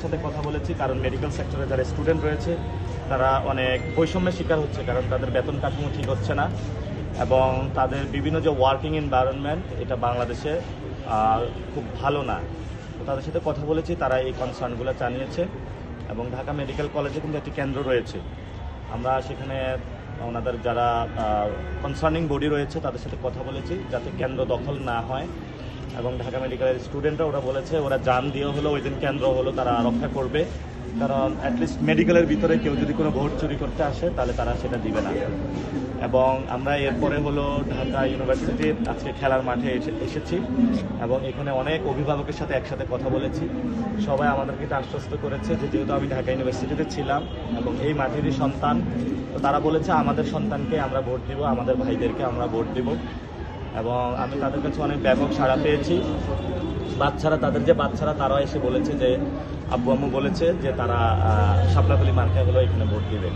সাথে কথা বলেছি কারণ মেডিকেল সেক্টরে যারা স্টুডেন্ট রয়েছে তারা অনেক বৈষম্যের শিকার হচ্ছে, কারণ তাদের বেতন কাঠামো ঠিক হচ্ছে না এবং তাদের বিভিন্ন যে ওয়ার্কিং এনভায়রনমেন্ট এটা বাংলাদেশে খুব ভালো না। তো তাদের সাথে কথা বলেছি, তারা এই কনসার্নগুলো জানিয়েছে এবং ঢাকা মেডিকেল কলেজে কিন্তু একটি কেন্দ্র রয়েছে। আমরা সেখানে ওনাদের যারা কনসার্নিং বডি রয়েছে তাদের সাথে কথা বলেছি যাতে কেন্দ্র দখল না হয় এবং ঢাকা মেডিকেলের স্টুডেন্টরা ওরা বলেছে ওরা জান দিয়ে হলো ওই দিন কেন্দ্র হলো তারা রক্ষা করবে, কারণ অ্যাটলিস্ট মেডিকেলের ভিতরে কেউ যদি কোনো ভোট চুরি করতে আসে তাহলে তারা সেটা দিবে না। এবং আমরা এরপরে হলো ঢাকা ইউনিভার্সিটির আজকে খেলার মাঠে এসেছি এবং এখানে অনেক অভিভাবকের সাথে একসাথে কথা বলেছি। সবাই আমাদেরকে এটা আশ্বস্ত করেছে যে যেহেতু আমি ঢাকা ইউনিভার্সিটিতে ছিলাম এবং এই মাঠেরই সন্তান, তো তারা বলেছে আমাদের সন্তানকে আমরা ভোট দিব, আমাদের ভাইদেরকে আমরা ভোট দিব এবং আমি তাদের কাছে অনেক ব্যাপক সাড়া পেয়েছি। তাদের যে বাচ্চারা তারাও এসে বলেছে যে আব্বু আম্মু বলেছে যে তারা শাপলাকলি মার্কা হলো এখানে ভোট দিবে।